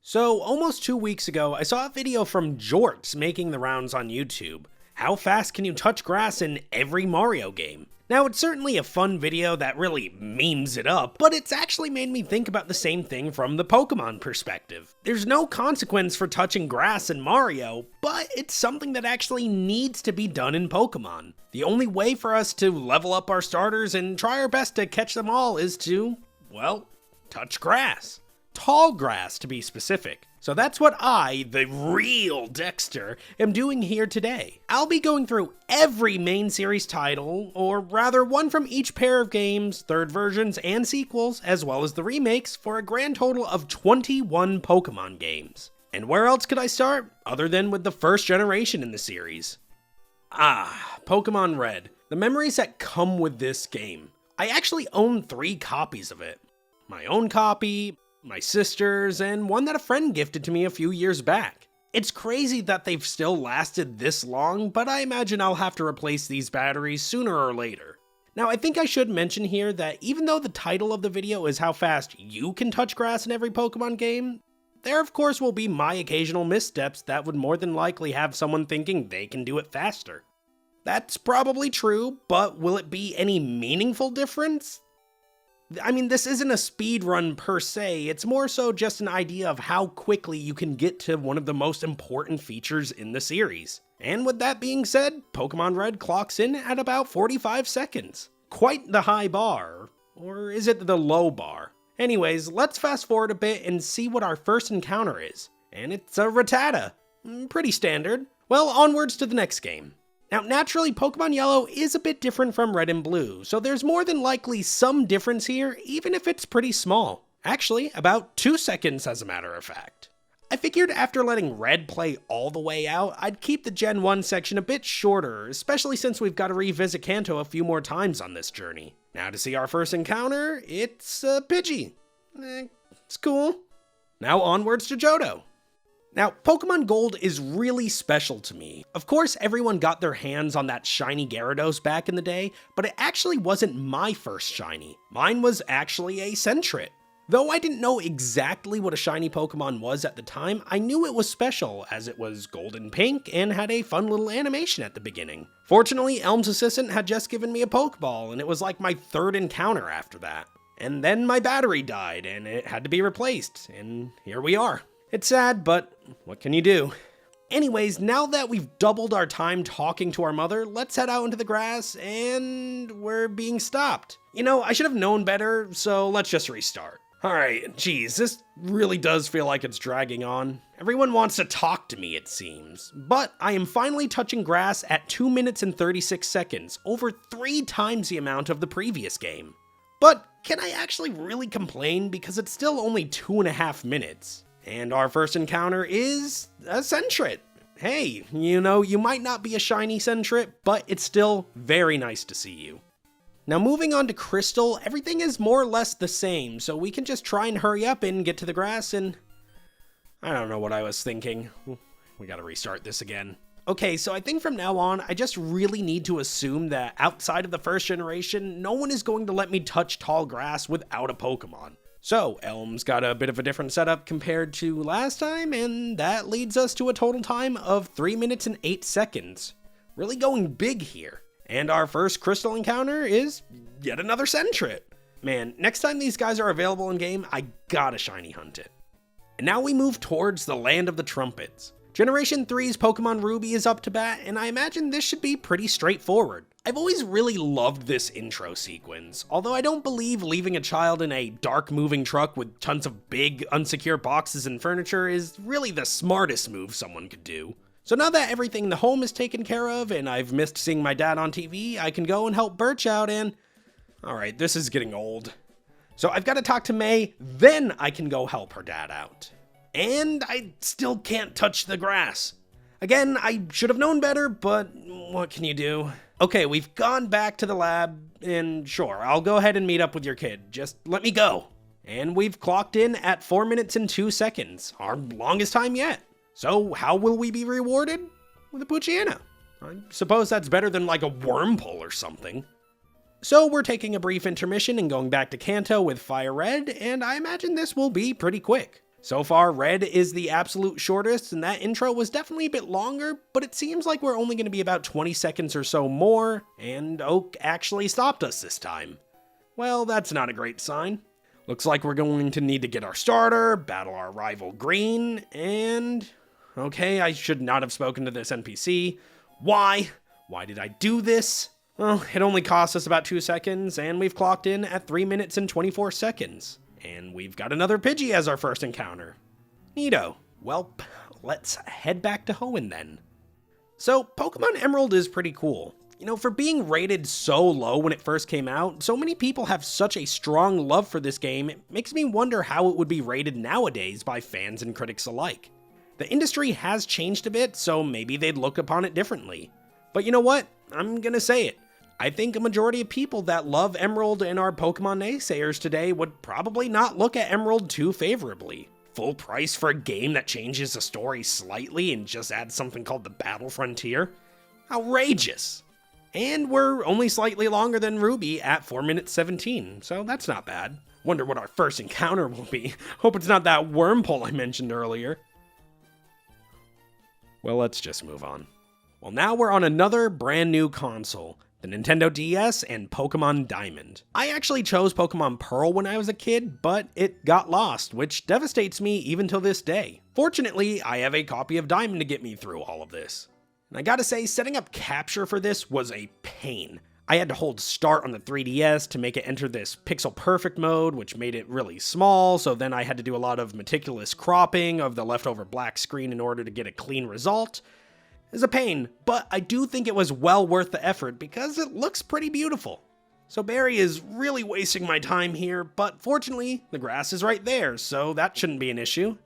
So, almost 2 weeks ago, I saw a video from Jorts making the rounds on YouTube. How fast can you touch grass in every Mario game? Now, it's certainly a fun video that really memes it up, but it's actually made me think about the same thing from the Pokemon perspective. There's no consequence for touching grass in Mario, but it's something that actually needs to be done in Pokemon. The only way for us to level up our starters and try our best to catch them all is to, well, touch grass. Tall grass, to be specific. So that's what I, the real Dexter, am doing here today. I'll be going through every main series title, or rather one from each pair of games, third versions and sequels, as well as the remakes, for a grand total of 21 Pokemon games. And where else could I start, other than with the first generation in the series? Pokemon Red. The memories that come with this game. I actually own 3 copies of it. My own copy, my sister's, and one that a friend gifted to me a few years back. It's crazy that they've still lasted this long, but I imagine I'll have to replace these batteries sooner or later. Now, I think I should mention here that even though the title of the video is how fast you can touch grass in every Pokemon game, there of course will be my occasional missteps that would more than likely have someone thinking they can do it faster. That's probably true, but will it be any meaningful difference? I mean, this isn't a speed run per se, it's more so just an idea of how quickly you can get to one of the most important features in the series. And with that being said, Pokemon Red clocks in at about 45 seconds. Quite the high bar. Or is it the low bar? Anyways, let's fast forward a bit and see what our first encounter is. And it's a Rattata. Pretty standard. Well, onwards to the next game. Now, naturally, Pokemon Yellow is a bit different from Red and Blue, so there's more than likely some difference here, even if it's pretty small. Actually, about 2 seconds as a matter of fact. I figured after letting Red play all the way out, I'd keep the Gen 1 section a bit shorter, especially since we've got to revisit Kanto a few more times on this journey. Now to see our first encounter, it's Pidgey. It's cool. Now onwards to Johto. Now, Pokemon Gold is really special to me. Of course, everyone got their hands on that shiny Gyarados back in the day, but it actually wasn't my first shiny. Mine was actually a Sentret. Though I didn't know exactly what a shiny Pokemon was at the time, I knew it was special, as it was gold and pink and had a fun little animation at the beginning. Fortunately, Elm's assistant had just given me a Pokeball, and it was like my third encounter after that. And then my battery died, and it had to be replaced, and here we are. It's sad, but what can you do? Anyways, now that we've doubled our time talking to our mother, let's head out into the grass, and we're being stopped. You know, I should have known better, so let's just restart. Alright, geez, this really does feel like it's dragging on. Everyone wants to talk to me, it seems. But I am finally touching grass at 2 minutes and 36 seconds, over 3 times the amount of the previous game. But can I actually really complain, because it's still only 2.5 minutes? And our first encounter is a Sentret. Hey, you know, you might not be a shiny Sentret, but it's still very nice to see you. Now moving on to Crystal, everything is more or less the same, so we can just try and hurry up and get to the grass and... I don't know what I was thinking. We gotta restart this again. Okay, so I think from now on, I just really need to assume that outside of the first generation, no one is going to let me touch tall grass without a Pokemon. So, Elm's got a bit of a different setup compared to last time, and that leads us to a total time of 3 minutes and 8 seconds. Really going big here. And our first Crystal encounter is yet another Sentret. Man, next time these guys are available in game, I gotta shiny hunt it. And now we move towards the Land of the Trumpets. Generation 3's Pokemon Ruby is up to bat, and I imagine this should be pretty straightforward. I've always really loved this intro sequence, although I don't believe leaving a child in a dark moving truck with tons of big, unsecure boxes and furniture is really the smartest move someone could do. So now that everything in the home is taken care of and I've missed seeing my dad on TV, I can go and help Birch out and... Alright, this is getting old. So I've got to talk to May, then I can go help her dad out. And I still can't touch the grass. Again, I should have known better, but what can you do? Okay, we've gone back to the lab, and sure, I'll go ahead and meet up with your kid. Just let me go. And we've clocked in at 4 minutes and 2 seconds, our longest time yet. So how will we be rewarded? With a Poochyena. I suppose that's better than like a worm pull or something. So we're taking a brief intermission and going back to Kanto with Fire Red, and I imagine this will be pretty quick. So far, Red is the absolute shortest, and that intro was definitely a bit longer, but it seems like we're only going to be about 20 seconds or so more, and Oak actually stopped us this time. Well, that's not a great sign. Looks like we're going to need to get our starter, battle our rival Green, and... Okay, I should not have spoken to this NPC. Why? Why did I do this? Well, it only cost us about 2 seconds, and we've clocked in at 3 minutes and 24 seconds. And we've got another Pidgey as our first encounter. Neato. Well, let's head back to Hoenn then. So, Pokemon Emerald is pretty cool. You know, for being rated so low when it first came out, so many people have such a strong love for this game, it makes me wonder how it would be rated nowadays by fans and critics alike. The industry has changed a bit, so maybe they'd look upon it differently. But you know what? I'm gonna say it. I think a majority of people that love Emerald and are Pokemon naysayers today would probably not look at Emerald too favorably. Full price for a game that changes the story slightly and just adds something called the Battle Frontier? Outrageous! And we're only slightly longer than Ruby at 4 minutes 17, so that's not bad. Wonder what our first encounter will be. Hope it's not that Wurmple I mentioned earlier. Well, let's just move on. Well, now we're on another brand new console, the Nintendo DS and Pokemon Diamond. I actually chose Pokemon Pearl when I was a kid, but it got lost, which devastates me even till this day. Fortunately, I have a copy of Diamond to get me through all of this. And I gotta say, setting up capture for this was a pain. I had to hold start on the 3DS to make it enter this pixel perfect mode, which made it really small, so then I had to do a lot of meticulous cropping of the leftover black screen in order to get a clean result. It's a pain, but I do think it was well worth the effort because it looks pretty beautiful. So Barry is really wasting my time here, but fortunately, the grass is right there, so that shouldn't be an issue.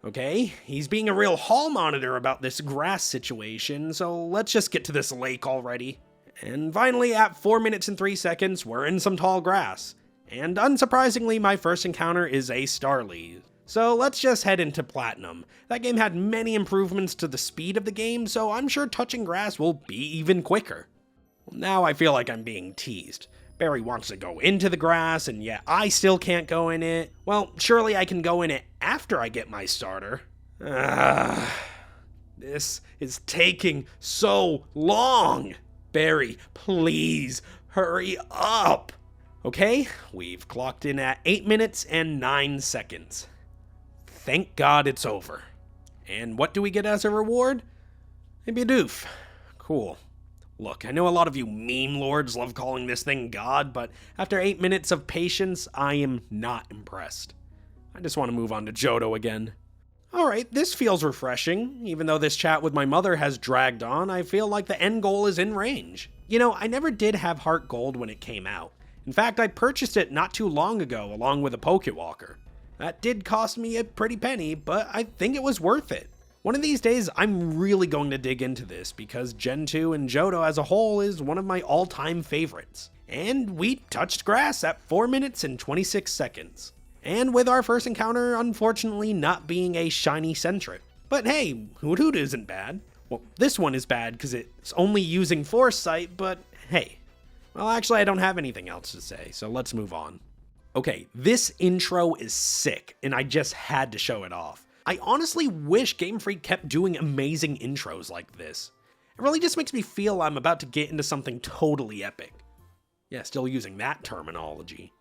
Okay, he's being a real hall monitor about this grass situation, so let's just get to this lake already. And finally, at 4 minutes and 3 seconds, we're in some tall grass. And unsurprisingly, my first encounter is a Starly. So let's just head into Platinum. That game had many improvements to the speed of the game, so I'm sure touching grass will be even quicker. Well, now I feel like I'm being teased. Barry wants to go into the grass, and yet I still can't go in it. Well, surely I can go in it after I get my starter. This is taking so long. Barry, please, hurry up. Okay, we've clocked in at 8 minutes and 9 seconds. Thank God it's over. And what do we get as a reward? Maybe a doof. Cool. Look, I know a lot of you meme lords love calling this thing God, but after 8 minutes of patience, I am not impressed. I just want to move on to Johto again. Alright, this feels refreshing. Even though this chat with my mother has dragged on, I feel like the end goal is in range. You know, I never did have Heart Gold when it came out. In fact, I purchased it not too long ago along with a Pokewalker. That did cost me a pretty penny, but I think it was worth it. One of these days, I'm really going to dig into this because Gen 2 and Johto as a whole is one of my all-time favorites. And we touched grass at 4 minutes and 26 seconds. And with our first encounter, unfortunately, not being a shiny Sentret. But hey, Hoot Hoot isn't bad. Well, this one is bad because it's only using Foresight, but hey. Well, actually, I don't have anything else to say, so let's move on. Okay, this intro is sick, and I just had to show it off. I honestly wish Game Freak kept doing amazing intros like this. It really just makes me feel I'm about to get into something totally epic. Yeah, still using that terminology.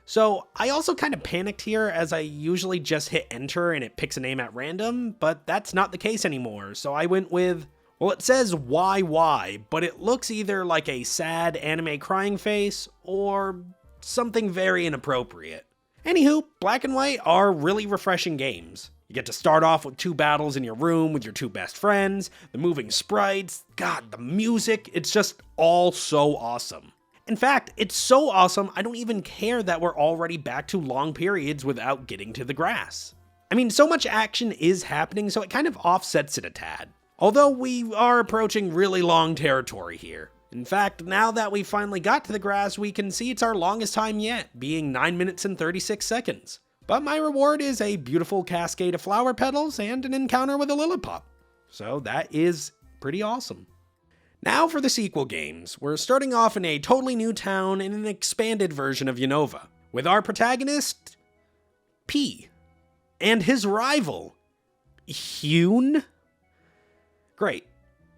So, I also kind of panicked here as I usually just hit enter and it picks a name at random, but that's not the case anymore, so I went with, well, it says YY, but it looks either like a sad anime crying face or something very inappropriate. Anywho, Black and White are really refreshing games. You get to start off with 2 battles in your room with your 2 best friends, the moving sprites, God, the music, it's just all so awesome. In fact, it's so awesome, I don't even care that we're already back to long periods without getting to the grass. I mean, so much action is happening, so it kind of offsets it a tad. Although we are approaching really long territory here. In fact, now that we finally got to the grass, we can see it's our longest time yet, being 9 minutes and 36 seconds. But my reward is a beautiful cascade of flower petals and an encounter with a Lillipup. So that is pretty awesome. Now for the sequel games. We're starting off in a totally new town in an expanded version of Unova, with our protagonist, P. And his rival, Hune? Great.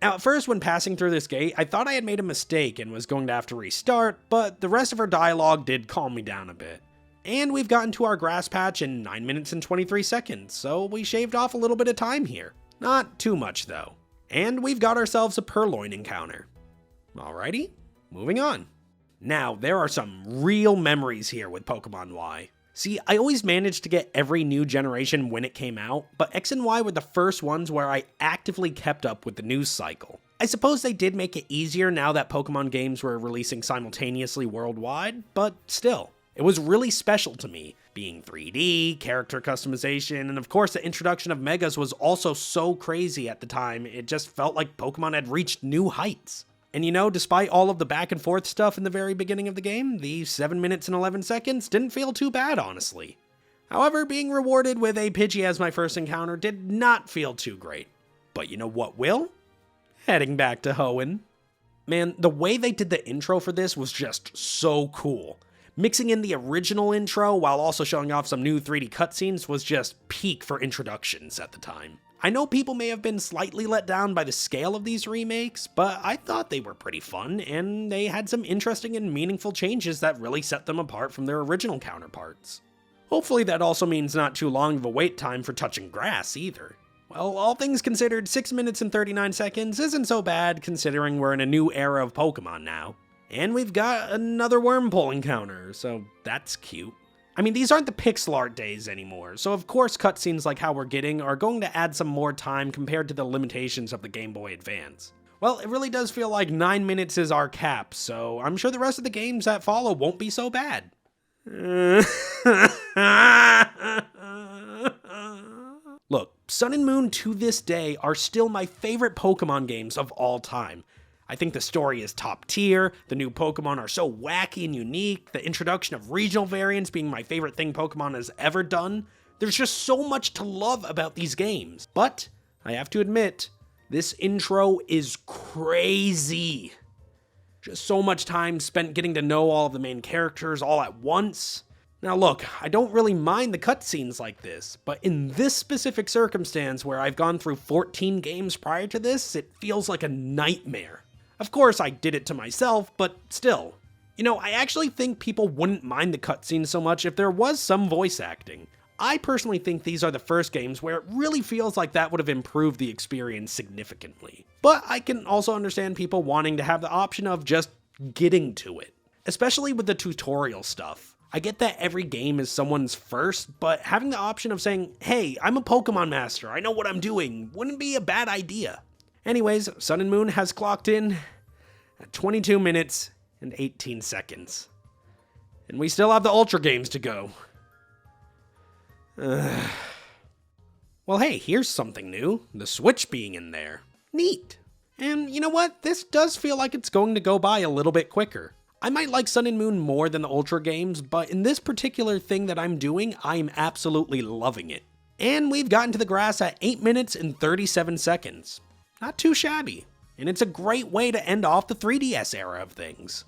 Now, at first, when passing through this gate, I thought I had made a mistake and was going to have to restart, but the rest of her dialogue did calm me down a bit. And we've gotten to our grass patch in 9 minutes and 23 seconds, so we shaved off a little bit of time here. Not too much, though. And we've got ourselves a Purloin encounter. Alrighty, moving on. Now, there are some real memories here with Pokemon Y. See, I always managed to get every new generation when it came out, but X and Y were the first ones where I actively kept up with the news cycle. I suppose they did make it easier now that Pokemon games were releasing simultaneously worldwide, but still, it was really special to me, being 3D, character customization, and of course the introduction of Megas was also so crazy at the time, it just felt like Pokemon had reached new heights. And you know, despite all of the back and forth stuff in the very beginning of the game, the 7 minutes and 11 seconds didn't feel too bad, honestly. However, being rewarded with a Pidgey as my first encounter did not feel too great. But you know what will? Heading back to Hoenn. Man, the way they did the intro for this was just so cool. Mixing in the original intro while also showing off some new 3D cutscenes was just peak for introductions at the time. I know people may have been slightly let down by the scale of these remakes, but I thought they were pretty fun, and they had some interesting and meaningful changes that really set them apart from their original counterparts. Hopefully that also means not too long of a wait time for touching grass either. Well, all things considered, 6 minutes and 39 seconds isn't so bad considering we're in a new era of Pokemon now. And we've got another Wormpole encounter, so that's cute. I mean, these aren't the pixel art days anymore, so of course cutscenes like how we're getting are going to add some more time compared to the limitations of the Game Boy Advance. Well, it really does feel like 9 minutes is our cap, so I'm sure the rest of the games that follow won't be so bad. Look, Sun and Moon to this day are still my favorite Pokemon games of all time. I think the story is top tier, the new Pokemon are so wacky and unique, the introduction of regional variants being my favorite thing Pokemon has ever done. There's just so much to love about these games. But, I have to admit, this intro is crazy. Just so much time spent getting to know all of the main characters all at once. Now look, I don't really mind the cutscenes like this, but in this specific circumstance where I've gone through 14 games prior to this, it feels like a nightmare. Of course, I did it to myself, but still. You know, I actually think people wouldn't mind the cutscenes so much if there was some voice acting. I personally think these are the first games where it really feels like that would have improved the experience significantly. But I can also understand people wanting to have the option of just getting to it. Especially with the tutorial stuff. I get that every game is someone's first, but having the option of saying, hey, I'm a Pokemon master, I know what I'm doing, wouldn't be a bad idea. Anyways, Sun and Moon has clocked in at 22 minutes and 18 seconds. And we still have the Ultra games to go. Well, hey, here's something new. The Switch being in there. Neat. And you know what? This does feel like it's going to go by a little bit quicker. I might like Sun and Moon more than the Ultra games, but in this particular thing that I'm doing, I'm absolutely loving it. And we've gotten to the grass at 8 minutes and 37 seconds. Not too shabby, and it's a great way to end off the 3DS era of things.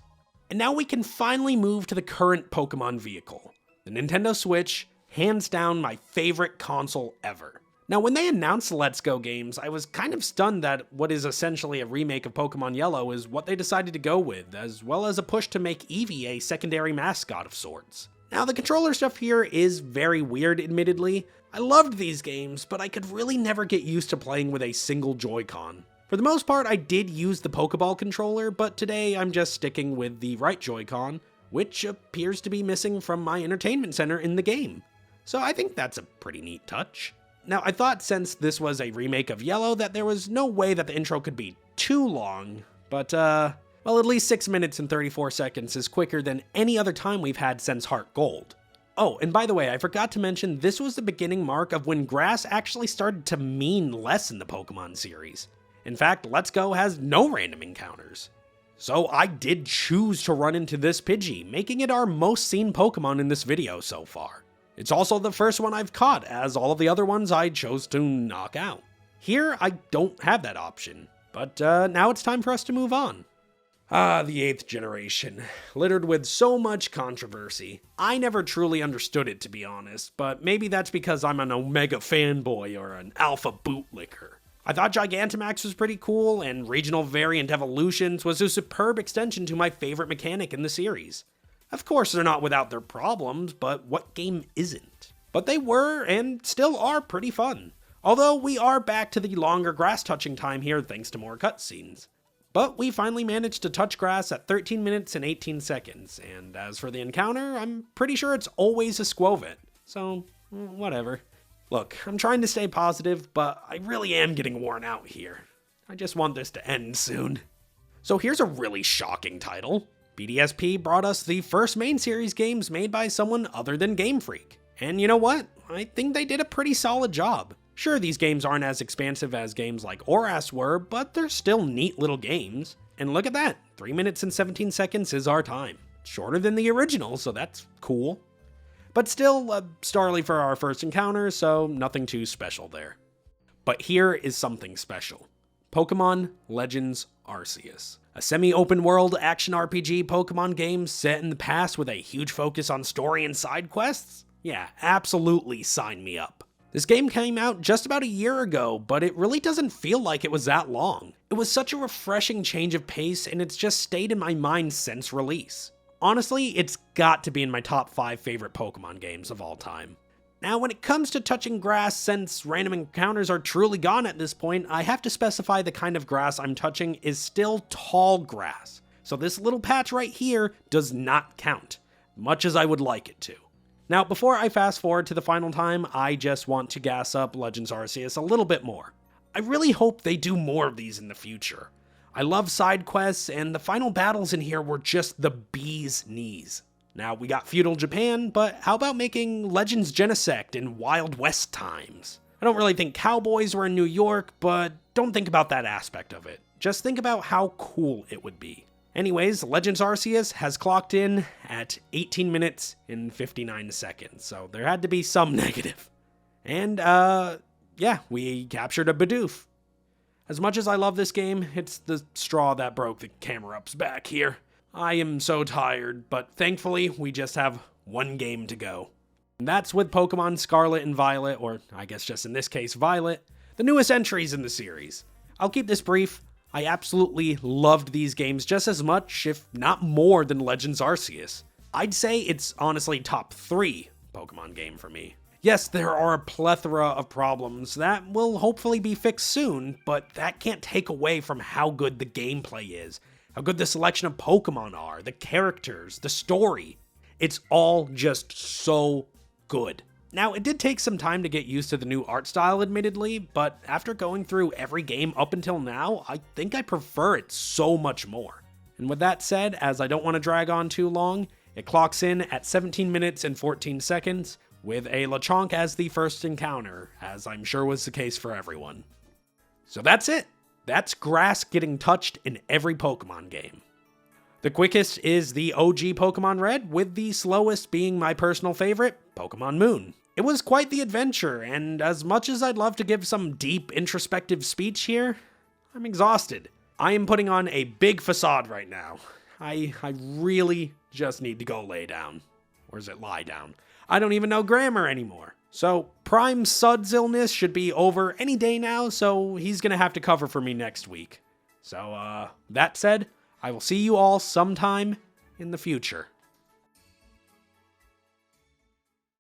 And now we can finally move to the current Pokemon vehicle, the Nintendo Switch, hands down my favorite console ever. Now when they announced the Let's Go games, I was kind of stunned that what is essentially a remake of Pokemon Yellow is what they decided to go with, as well as a push to make Eevee a secondary mascot of sorts. Now the controller stuff here is very weird, admittedly. I loved these games, but I could really never get used to playing with a single Joy-Con. For the most part, I did use the Pokeball controller, but today I'm just sticking with the right Joy-Con, which appears to be missing from my entertainment center in the game. So I think that's a pretty neat touch. Now, I thought since this was a remake of Yellow that there was no way that the intro could be too long, but well, at least 6 minutes and 34 seconds is quicker than any other time we've had since Heart Gold. Oh, and by the way, I forgot to mention this was the beginning mark of when grass actually started to mean less in the Pokemon series. In fact, Let's Go has no random encounters. So I did choose to run into this Pidgey, making it our most seen Pokemon in this video so far. It's also the first one I've caught, as all of the other ones I chose to knock out. Here, I don't have that option, but now it's time for us to move on. Ah, the 8th generation, littered with so much controversy. I never truly understood it, to be honest, but maybe that's because I'm an Omega fanboy or an Alpha bootlicker. I thought Gigantamax was pretty cool, and Regional Variant Evolutions was a superb extension to my favorite mechanic in the series. Of course, they're not without their problems, but what game isn't? But they were, and still are, pretty fun. Although we are back to the longer grass touching time here thanks to more cutscenes. But we finally managed to touch grass at 13 minutes and 18 seconds, and as for the encounter, I'm pretty sure it's always a Squovit, so whatever. Look, I'm trying to stay positive, but I really am getting worn out here. I just want this to end soon. So here's a really shocking title. BDSP brought us the first main series games made by someone other than Game Freak. And you know what? I think they did a pretty solid job. Sure, these games aren't as expansive as games like Oras were, but they're still neat little games. And look at that, 3 minutes and 17 seconds is our time. Shorter than the original, so that's cool. But still, Starly for our first encounter, so nothing too special there. But here is something special. Pokemon Legends Arceus. A semi-open world action RPG Pokemon game set in the past with a huge focus on story and side quests? Yeah, absolutely sign me up. This game came out just about a year ago, but it really doesn't feel like it was that long. It was such a refreshing change of pace, and it's just stayed in my mind since release. Honestly, it's got to be in my top 5 favorite Pokemon games of all time. Now, when it comes to touching grass, since random encounters are truly gone at this point, I have to specify the kind of grass I'm touching is still tall grass. So this little patch right here does not count, much as I would like it to. Now, before I fast forward to the final time, I just want to gas up Legends Arceus a little bit more. I really hope they do more of these in the future. I love side quests, and the final battles in here were just the bee's knees. Now, we got feudal Japan, but how about making Legends Genesect in Wild West times? I don't really think cowboys were in New York, but don't think about that aspect of it. Just think about how cool it would be. Anyways, Legends Arceus has clocked in at 18 minutes and 59 seconds, so there had to be some negative. And, yeah, we captured a Bidoof. As much as I love this game, it's the straw that broke the camera-up's back here. I am so tired, but thankfully, we just have one game to go. And that's with Pokemon Scarlet and Violet, or I guess just in this case, Violet, the newest entries in the series. I'll keep this brief. I absolutely loved these games just as much, if not more, than Legends Arceus. I'd say it's honestly top 3 Pokemon game for me. Yes, there are a plethora of problems that will hopefully be fixed soon, but that can't take away from how good the gameplay is, how good the selection of Pokemon are, the characters, the story. It's all just so good. Now, it did take some time to get used to the new art style, admittedly, but after going through every game up until now, I think I prefer it so much more. And with that said, as I don't want to drag on too long, it clocks in at 17 minutes and 14 seconds, with a Lechonk as the first encounter, as I'm sure was the case for everyone. So that's it. That's grass getting touched in every Pokemon game. The quickest is the OG Pokemon Red, with the slowest being my personal favorite, Pokemon Moon. It was quite the adventure, and as much as I'd love to give some deep, introspective speech here, I'm exhausted. I am putting on a big facade right now. I really just need to go lay down. Or is it lie down? I don't even know grammar anymore. So, Prime Sud's illness should be over any day now, so he's gonna have to cover for me next week. So, that said, I will see you all sometime in the future.